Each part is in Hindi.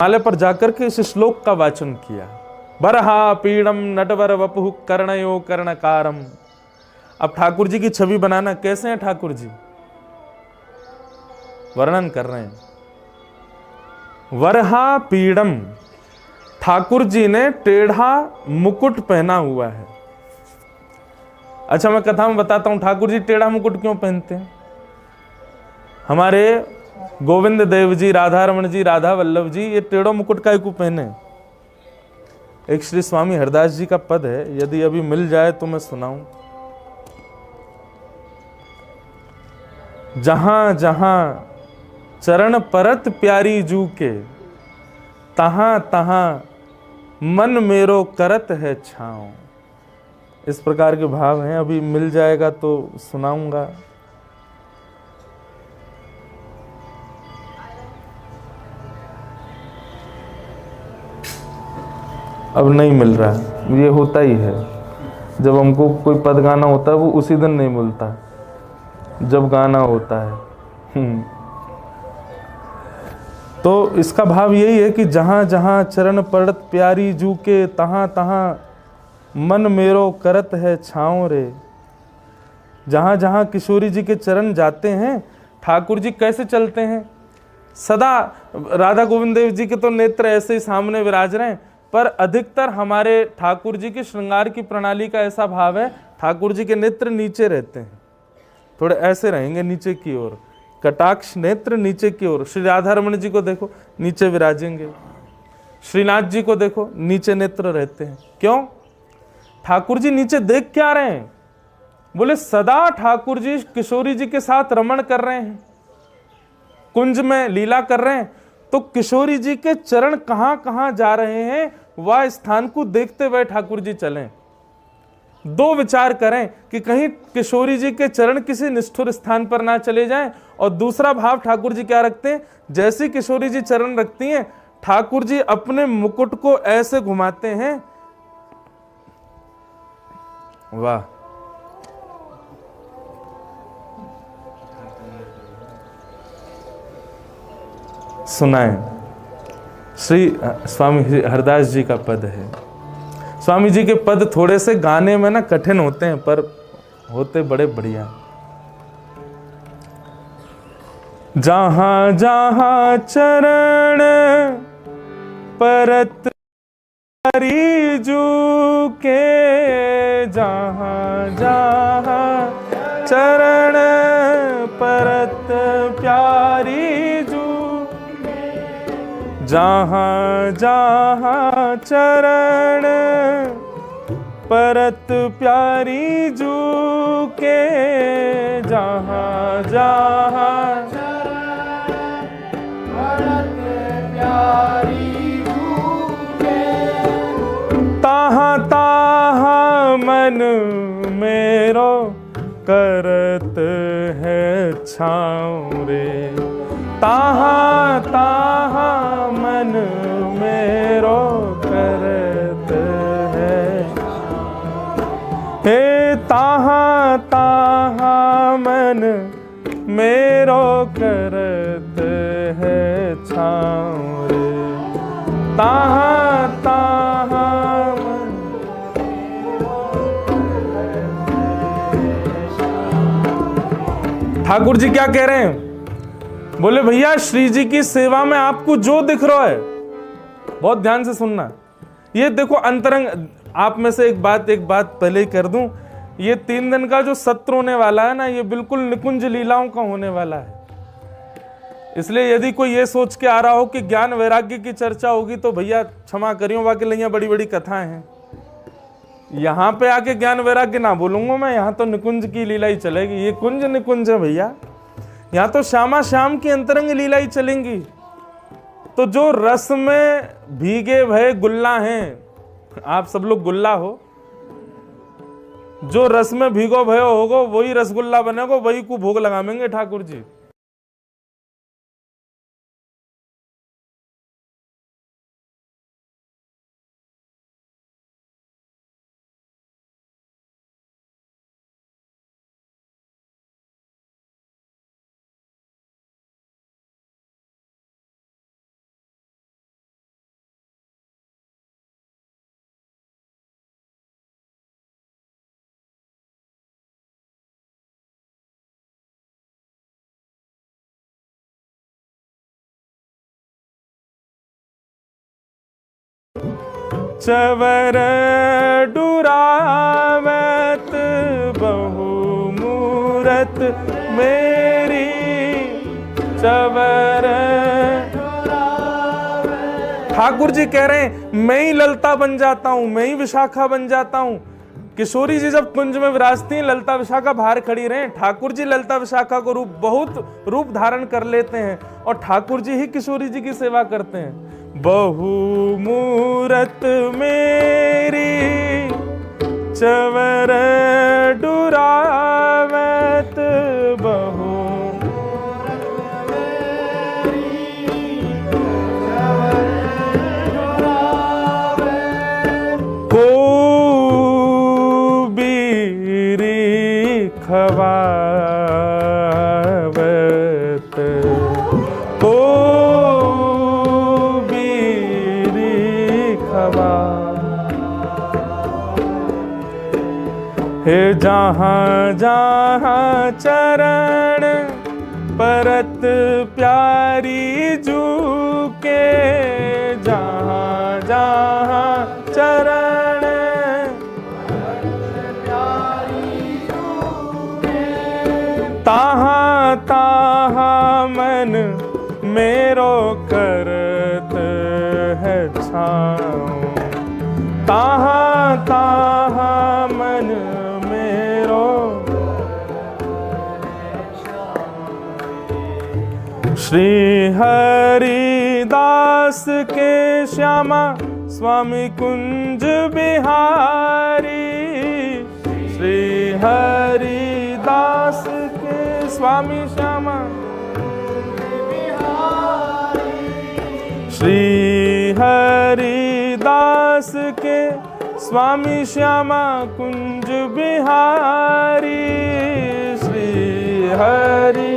माले पर जाकर के इस श्लोक का वाचन किया। बरहा पीड़म नटवर वपुः कर्णयो कर्णकारम। अब ठाकुर जी की छवि बनाना, कैसे हैं ठाकुर जी, वर्णन कर रहे हैं। वरहा पीड़म, ठाकुर जी ने टेढ़ा मुकुट पहना हुआ है। अच्छा, मैं कथा में बताता हूं ठाकुर जी टेढ़ा मुकुट क्यों पहनते हैं। हमारे गोविंद देव जी, राधा रमण जी, राधा वल्लभ जी, ये टेढ़ो मुकुट का क्यों पहने। एक श्री स्वामी हरदास जी का पद है, यदि अभी मिल जाए तो मैं सुनाऊं। जहां जहां चरण परत प्यारी जू के, तहां तहां मन मेरो करत है छाँव। इस प्रकार के भाव हैं, अभी मिल जाएगा तो सुनाऊंगा। अब नहीं मिल रहा है, ये होता ही है। जब हमको कोई पद गाना होता है वो उसी दिन नहीं मिलता जब गाना होता है। तो इसका भाव यही है कि जहां जहां चरण पड़त प्यारी जू के, तहां तहां मन मेरो करत है छाँव रे। जहां जहां किशोरी जी के चरण जाते हैं, ठाकुर जी कैसे चलते हैं, सदा राधा गोविंद देव जी के तो नेत्र ऐसे ही सामने विराज रहे हैं, पर अधिकतर हमारे ठाकुर जी की श्रृंगार की प्रणाली का ऐसा भाव है, ठाकुर जी के नेत्र नीचे रहते हैं, थोड़े ऐसे रहेंगे नीचे की ओर, कटाक्ष नेत्र नीचे की ओर। श्री राधा रमण जी को देखो नीचे विराजेंगे, श्रीनाथ जी को देखो नीचे नेत्र रहते हैं। क्यों? ठाकुर जी नीचे देख क्या रहे हैं, बोले सदा ठाकुर जी किशोरी जी के साथ रमण कर रहे हैं, कुंज में लीला कर रहे हैं। तो किशोरी जी के चरण कहां कहां जा रहे हैं, वह स्थान को देखते हुए ठाकुर जी चलें। दो विचार करें कि कहीं किशोरी जी के चरण किसी निष्ठुर स्थान पर ना चले जाएं, और दूसरा भाव ठाकुर जी क्या रखते हैं, जैसी किशोरी जी चरण रखती हैं, ठाकुर जी अपने मुकुट को ऐसे घुमाते हैं। वाह, सुनाएं। श्री स्वामी हरदास जी का पद है। स्वामी जी के पद थोड़े से गाने में ना कठिन होते हैं, पर होते बड़े बढ़िया। जहां जहां चरण परत प्यारी जू के, जहां जहां चरण परत प्यारी जू, जहां जहां चरण परत प्यारी जू के, जहां जहां परत प्यारी जू के, तहां तहां मन मेरो करत है छाँव रे। तहां तहां मन मेरो करत है, हे तहां तहां मन मेरो करत है छाँव रे। तहां तहां मन। ठाकुर जी क्या कह रहे हैं, बोले भैया श्री जी की सेवा में आपको जो दिख रहा है, बहुत ध्यान से सुनना। ये देखो अंतरंग, आप में से एक बात पहले ही कर दूं, ये 3 दिन का जो सत्र होने वाला है ना, ये बिल्कुल निकुंज लीलाओं का होने वाला है। इसलिए यदि कोई ये सोच के आ रहा हो कि ज्ञान वैराग्य की चर्चा होगी, तो भैया क्षमा करियो, बाकी लिया बड़ी बड़ी कथाएं हैं। यहां पे आके ज्ञान वैराग्य ना बोलूंगा मैं, यहां तो निकुंज की लीला ही चलेगी। ये कुंज निकुंज है भैया, यहां तो श्यामा श्याम की अंतरंग लीला ही चलेंगी। तो जो रस में भीगे भय गुल्ला हैं, आप सब लोग गुल्ला हो, जो रस में भीगो भयो होगो वही रसगुल्ला बनेगो, वही को भोग लगाएंगे ठाकुर जी। चवर डुरावत बहु मूरत मेरी, चवर। ठाकुर जी कह रहे हैं मैं ही ललता बन जाता हूं, मैं ही विशाखा बन जाता हूं। किशोरी जी जब कुंज में विराजती हैं, ललता विशाखा बाहर खड़ी रहे, ठाकुर जी ललता विशाखा को बहुत रूप धारण कर लेते हैं और ठाकुर जी ही किशोरी जी की सेवा करते हैं। बहु मूरत मेरी, चवर डुरावत बहु, खवावत को बीरी खवा। हे जहाँ जहाँ चरण परत प्यारी जू के, जहाँ जहाँ चरण ताहा ताहा मन मेरो करत है छाँव, ताहा ताहा मन मेरो। श्री हरिदास के श्यामा स्वामी कुंज बिहारी, श्री हरिदास स्वामी श्यामा, श्री हरिदास के स्वामी श्यामा कुंज बिहारी, श्री हरि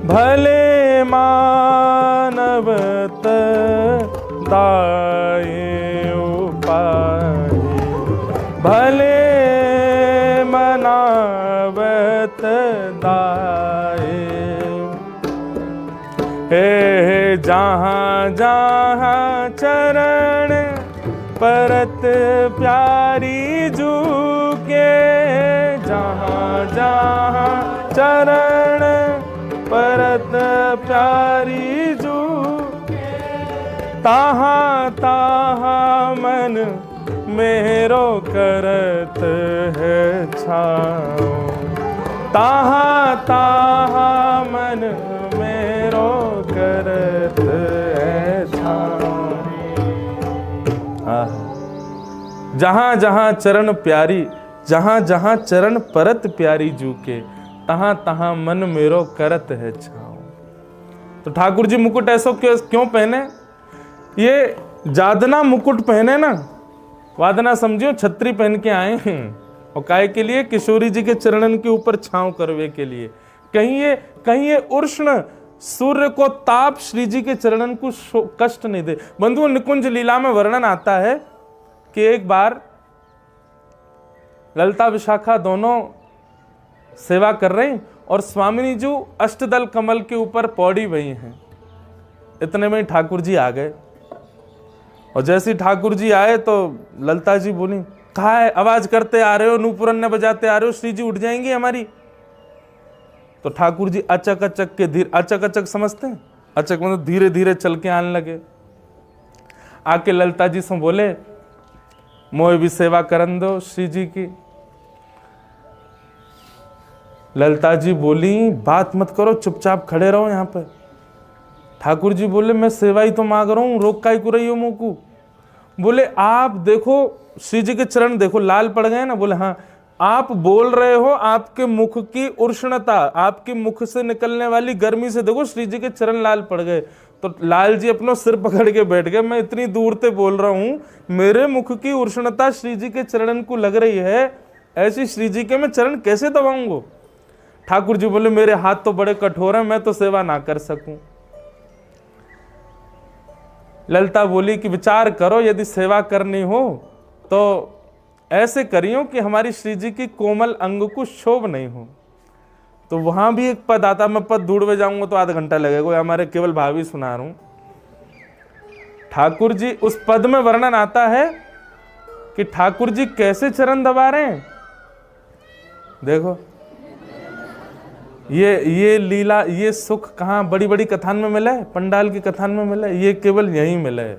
भले मानवत दाए उपाय, भले मनावत दाए। हे जहाँ जहाँ चरण परत प्यारी जू के, जहाँ जहाँ चरण परत प्यारी जू, ताहा ताहा मन मेरो करत है छाँव, ताहा ताहा मन मेरो करत है छाँव। जहाँ जहाँ चरण प्यारी, जहाँ जहाँ चरण परत प्यारी जू के, तहाँ तहाँ मन मेरो करत है छाँव। तो ठाकुर जी मुकुट ऐसा क्यों पहने? ये जादना मुकुट पहने ना, वादना समझियो छतरी पहन के आए हैं, और काय के लिए? किशोरी जी के चरणन के ऊपर छांव करवे के लिए। कहीं ये उष्ण सूर्य को ताप श्री जी के चरणन को कष्ट नहीं दे। बंधुओं, निकुंज लीला में वर्णन आता है कि एक बार ललता विशाखा दोनों सेवा कर रहे और स्वामिनी जी अष्टदल कमल के ऊपर पौड़ी हुई हैं। इतने में ठाकुर जी आ गए, और जैसे ठाकुर जी आए तो ललता जी बोली, कहाँ है? आवाज करते आ रहे हो, नूपुरन बजाते आ रहे हो, श्री जी उठ जाएंगी हमारी। तो ठाकुर जी अचक अचक के धीरे, अचक अचक समझते हैं, अचक मतलब धीरे धीरे चल के आने लगे। आके ललता जी से बोले, मोए भी सेवा करन दो श्री जी की। ललता जी बोली, बात मत करो, चुपचाप खड़े रहो यहाँ पे। ठाकुर जी बोले, मैं सेवा ही तो मांग रहा हूँ, रोक काहे को रही हो मुँह को? बोले, आप देखो श्री जी के चरण देखो लाल पड़ गए ना। बोले, हाँ। आप बोल रहे हो, आपके मुख की उष्णता, आपके मुख से निकलने वाली गर्मी से देखो श्री जी के चरण लाल पड़ गए। तो लाल जी अपना सिर पकड़ के बैठ गए, मैं इतनी दूर से बोल रहा हूँ, मेरे मुख की उष्णता श्री जी के चरणन को लग रही है, ऐसी श्री जी के मैं चरण कैसे दबाऊंगा? ठाकुर जी बोले, मेरे हाथ तो बड़े कठोर हैं, मैं तो सेवा ना कर सकूं। ललता बोली कि विचार करो, यदि सेवा करनी हो तो ऐसे करियो कि हमारी श्री जी की कोमल अंग को शोभ नहीं हो। तो वहां भी एक पद आता, मैं पद ढूंढ में जाऊंगा तो आधा घंटा लगेगा, हमारे केवल भावी सुना रहा हूं। ठाकुर जी उस पद में वर्णन आता है कि ठाकुर जी कैसे चरण दबा रहे हैं। देखो ये लीला, ये सुख कहाँ बड़ी बड़ी कथान में मिला है, पंडाल की कथान में मिला है, ये केवल यहीं मिला है।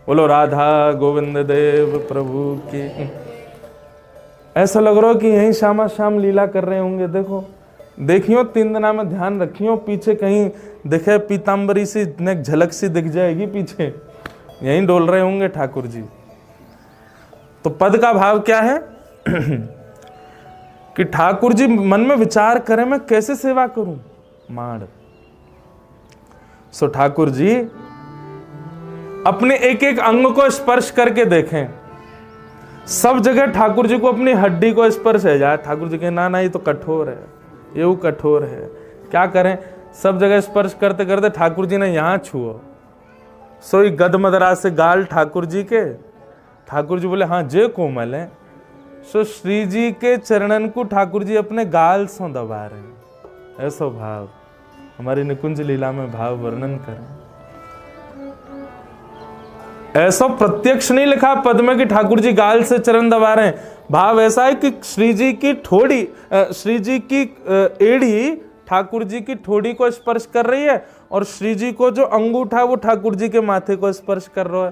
बोलो राधा गोविंद देव प्रभु की। ऐसा लग रहा हो कि यहीं शामा शाम लीला कर रहे होंगे। देखो देखियो, 3 दिना में ध्यान रखियो, पीछे कहीं दिखे पीताम्बरी सी ने झलक सी दिख जाएगी, पीछे यहीं डोल रहे होंगे ठाकुर जी। तो पद का भाव क्या है कि ठाकुर जी मन में विचार करें मैं कैसे सेवा करूं माड़। सो ठाकुर जी अपने एक एक अंग को स्पर्श करके देखें। सब जगह ठाकुर जी को अपनी हड्डी को स्पर्श है जाए। ठाकुर जी के ना ये तो कठोर है, ये वो कठोर है, क्या करें। सब जगह स्पर्श करते करते ठाकुर जी ने यहां छुओ। सोई गदमदरा से गाल ठाकुर जी के। ठाकुर जी बोले हाँ जे कोमल है। सो श्री जी के चरणन को ठाकुर जी अपने गाल से दबा रहे हैं। ऐसा भाव हमारी निकुंज लीला में भाव वर्णन करें। ऐसा प्रत्यक्ष नहीं लिखा पद में कि ठाकुर जी गाल से चरण दबा रहे हैं। भाव ऐसा है कि श्री जी की ठोड़ी, श्री जी की एड़ी ठाकुर जी की ठोड़ी को स्पर्श कर रही है और श्री जी को जो अंगूठा वो ठाकुर जी के माथे को स्पर्श कर रहा है।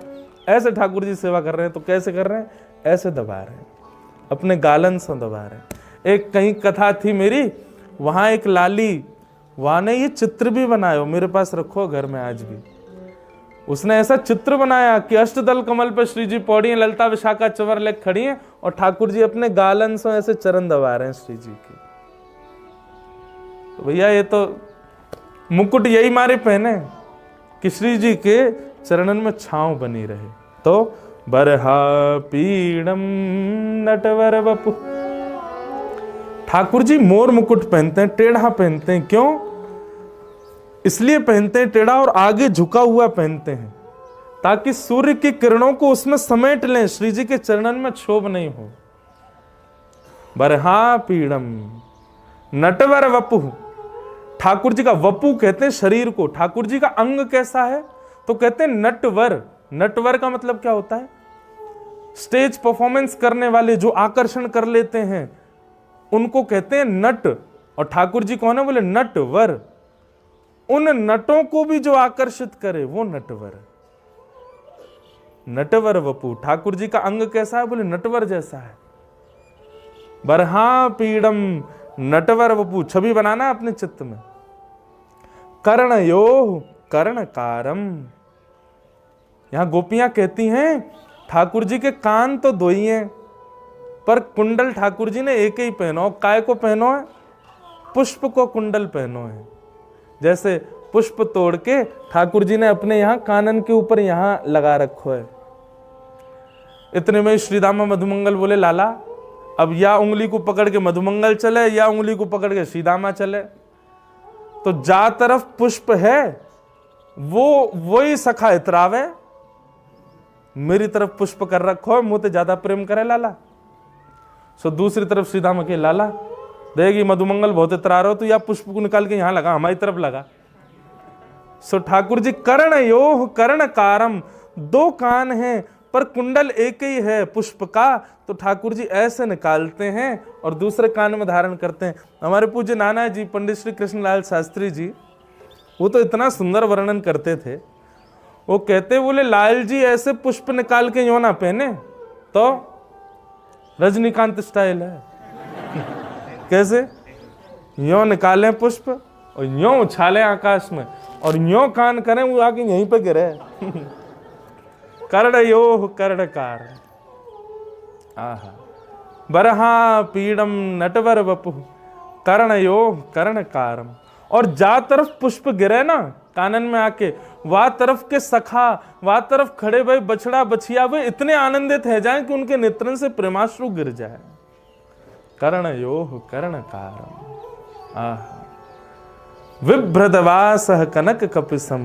ऐसे ठाकुर जी सेवा कर रहे हैं। तो कैसे कर रहे हैं? ऐसे दबा रहे हैं, अपने गालन से दबा रहे हैं। एक कहीं कथा थी मेरी, वहां एक लाली, वहां ने ये चित्र भी बनाया, मेरे पास रखो घर में आज भी। उसने ऐसा चित्र बनाया कि अष्टदल कमल पर श्री जी पौड़ी हैं, ललता विशाखा चवर लेक खड़ी हैं और ठाकुर जी अपने गालन से ऐसे चरण दबा रहे हैं श्री जी के। तो भैया ये तो मुकुट यही मारे पहने कि श्री जी के चरणन में छांव बनी रहे। तो बरहा पीड़म नटवर वपु, ठाकुर जी मोर मुकुट पहनते हैं, टेढ़ा पहनते हैं। क्यों? इसलिए पहनते हैं टेढ़ा और आगे झुका हुआ पहनते हैं ताकि सूर्य की किरणों को उसमें समेट लें, श्री जी के चरणन में क्षोभ नहीं हो। बरहा पीड़म नटवर वपु, ठाकुर जी का वपु कहते हैं शरीर को। ठाकुर जी का अंग कैसा है? तो कहते हैं नटवर। नटवर का मतलब क्या होता है? स्टेज परफॉर्मेंस करने वाले जो आकर्षण कर लेते हैं उनको कहते हैं नट। और ठाकुर जी कौन है? बोले नटवर। उन नटों को भी जो आकर्षित करे वो नटवर। नटवर वपु, ठाकुर जी का अंग कैसा है? बोले नटवर जैसा है। बरहा पीड़म नटवर वपु, छवि बनाना अपने चित्त में। कर्णयो कर्णकारम, यहां गोपियां कहती हैं ठाकुर जी के कान तो दो ही हैं पर कुंडल ठाकुर जी ने एक ही पहनो। काय को पहनो है? पुष्प को कुंडल पहनो है। जैसे पुष्प तोड़ के ठाकुर जी ने अपने यहां कानन के ऊपर यहां लगा रखो है। इतने में श्रीदामा मधुमंगल बोले लाला अब या उंगली को पकड़ के मधुमंगल चले या उंगली को पकड़ के श्रीदामा चले। तो जा तरफ पुष्प है वो ही सखा इतरावे, मेरी तरफ पुष्प कर रखो है, मुंह ते ज्यादा प्रेम करे लाला। सो दूसरी तरफ श्रीदामा के लाला देगी मधुमंगल बहुत इतरा रहे हो तो या पुष्प को निकाल के यहां लगा, हमारी तरफ लगा। सो ठाकुर जी कर्ण योह कर्ण कारम, दो कान हैं पर कुंडल एक ही है पुष्प का। तो ठाकुर जी ऐसे निकालते हैं और दूसरे कान में धारण करते हैं। हमारे पूज्य नाना जी पंडित श्री कृष्णलाल शास्त्री जी वो तो इतना सुंदर वर्णन करते थे। वो कहते बोले लाल जी ऐसे पुष्प निकाल के यूं ना पहने तो रजनीकांत स्टाइल है। कैसे? यूं निकालें पुष्प और यूं उछालें आकाश में और यूं कान करें वो आके यहीं पे गिरे। कर्णयोः कर्णकार, आहा बरहा पीड़म नटवर वपु कर्णयोः कर्णकारम। और जा तरफ पुष्प गिरे ना कानन में आके, वह तरफ के सखा, वह तरफ खड़े भाई बछड़ा बछिया वे इतने आनंदित है जाएं कि उनके नेत्रन से प्रेमाश्रु गिर जाए। कर्णयोः कर्णकारम, आहा विभ्रदवासः कनक कपिसम।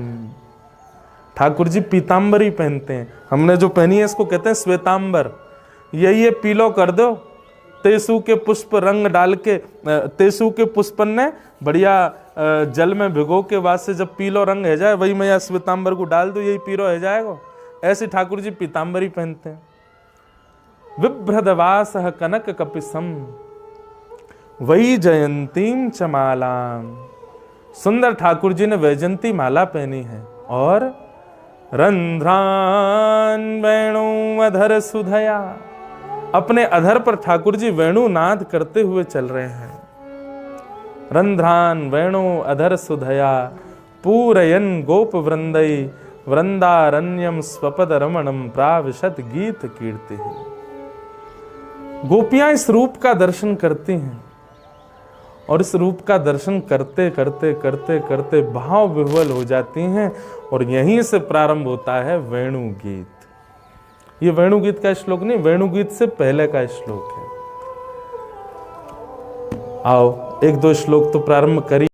ठाकुर जी पीतांबरी पहनते हैं। हमने जो पहनी है इसको कहते हैं श्वेतांबर। ये पीलो कर दो तेसु के पुष्प रंग डाल के, तेसु के पुष्पन ने बढ़िया जल में भिगो के बाद से जब पीलो रंग है जाए, वही मैं श्वेतांबर को डाल दो, यही पीरो है जाएगा। ऐसे ठाकुर जी पीतांबरी पहनते हैं। विभ्रदवास कनक कपिसम वही जयंतीम चमालाम, सुंदर ठाकुर जी ने वैजंती माला पहनी है। और रंध्रान वेणु अधर सुधया, अपने अधर पर ठाकुर जी वेणु नाद करते हुए चल रहे हैं। रंध्रान वेणु अधर सुधया पूरयन गोप वृंदई वृंदारण्यम स्वपद रमणम प्राविशत गीत कीर्ति। गोपियां इस रूप का दर्शन करती हैं और इस रूप का दर्शन करते करते करते करते भाव विह्वल हो जाती हैं। और यहीं से प्रारंभ होता है वेणु गीत। ये वेणु गीत का श्लोक नहीं, वेणु गीत से पहले का श्लोक है। आओ एक दो श्लोक तो प्रारंभ करिए।